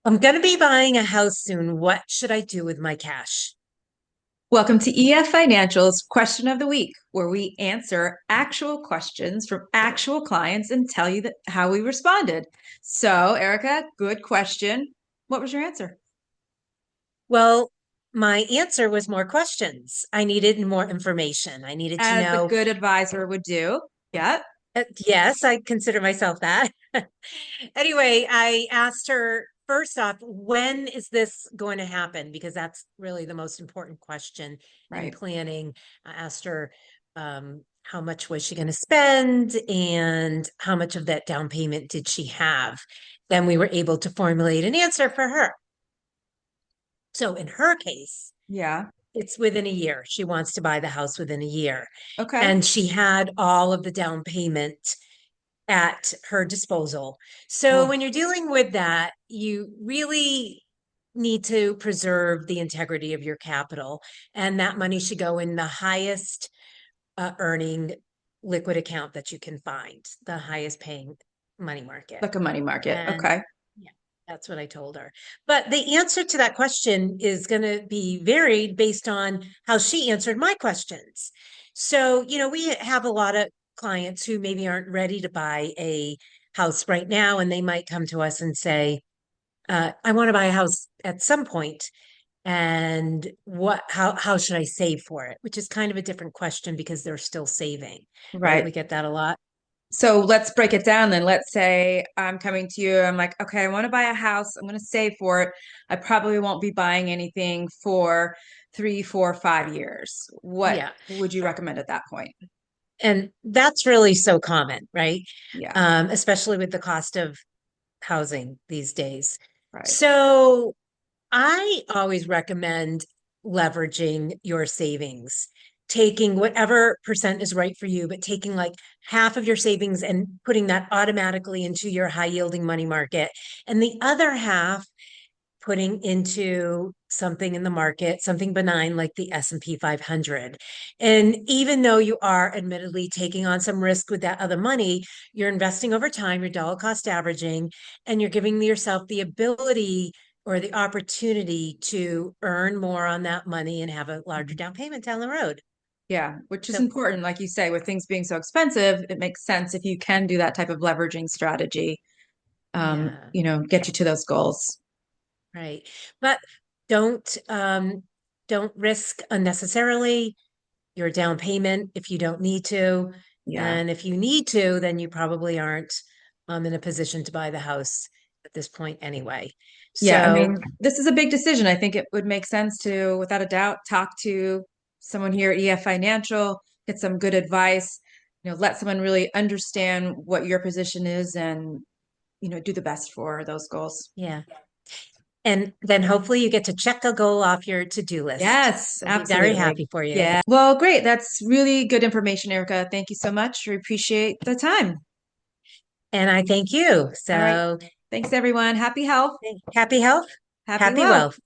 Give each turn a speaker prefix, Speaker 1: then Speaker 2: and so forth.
Speaker 1: I'm going to be buying a house soon. What should I do with my cash?
Speaker 2: Welcome to EF Financial's Question of the Week, where we answer actual questions from actual clients and tell you how we responded. So, Erica, good question. What was your answer?
Speaker 1: Well, my answer was more questions. I needed more information. I needed to
Speaker 2: As a
Speaker 1: know.
Speaker 2: good advisor would do. Yeah.
Speaker 1: Yes, I consider myself that. Anyway, I asked her first off, when is this going to happen? Because that's really the most important question in
Speaker 2: Right.
Speaker 1: planning. I asked her how much was she going to spend and how much of that down payment did she have? Then we were able to formulate an answer for her. So in her case,
Speaker 2: Yeah.
Speaker 1: it's within a year. She wants to buy the house within a year.
Speaker 2: Okay.
Speaker 1: And she had all of the down payment at her disposal. So
Speaker 2: Oh,
Speaker 1: when you're dealing with that, you really need to preserve the integrity of your capital. And that money should go in the highest earning liquid account that you can find, the highest paying money market.
Speaker 2: like a money market.
Speaker 1: And
Speaker 2: Okay.
Speaker 1: yeah, that's what I told her. But the answer to that question is going to be varied based on how she answered my questions. So, we have a lot of clients who maybe aren't ready to buy a house right now, and they might come to us and say, I want to buy a house at some point, and how should I save for it? Which is kind of a different question because they're still saving, right?
Speaker 2: Right.
Speaker 1: We get that a lot.
Speaker 2: So let's break it down then. Let's say I'm coming to you. I'm like, okay, I want to buy a house. I'm going to save for it. I probably won't be buying anything for 3, 4, 5 years. What
Speaker 1: Yeah.
Speaker 2: would you recommend at that point?
Speaker 1: And that's really so common, right?
Speaker 2: Yeah,
Speaker 1: Especially with the cost of housing these days.
Speaker 2: right.
Speaker 1: So I always recommend leveraging your savings, taking whatever percent is right for you, but taking like half of your savings and putting that automatically into your high yielding money market. And the other half putting into something in the market, something benign like the S&P 500. And even though you are admittedly taking on some risk with that other money, you're investing over time, you're dollar cost averaging, and you're giving yourself the ability or the opportunity to earn more on that money and have a larger down payment down the road.
Speaker 2: Yeah, which is
Speaker 1: So,
Speaker 2: important. Like you say, with things being so expensive, it makes sense if you can do that type of leveraging strategy,
Speaker 1: yeah,
Speaker 2: get you to those goals.
Speaker 1: right. But don't risk unnecessarily your down payment if you don't need to.
Speaker 2: Yeah.
Speaker 1: And if you need to, then you probably aren't in a position to buy the house at this point anyway.
Speaker 2: Yeah, I
Speaker 1: So
Speaker 2: mean, this is a big decision. I think it would make sense to, without a doubt, talk to someone here at EF Financial, get some good advice, let someone really understand what your position is and, do the best for those goals.
Speaker 1: yeah. And then hopefully you get to check a goal off your to-do list.
Speaker 2: Yes,
Speaker 1: I'll be very
Speaker 2: absolutely.
Speaker 1: happy for you.
Speaker 2: Yeah. Well, great. That's really good information, Erica. Thank you so much. We appreciate the time.
Speaker 1: And I thank you.
Speaker 2: All right.
Speaker 1: So
Speaker 2: Thanks, everyone. Happy health,
Speaker 1: happy health,
Speaker 2: happy
Speaker 1: happy
Speaker 2: wealth.
Speaker 1: wealth.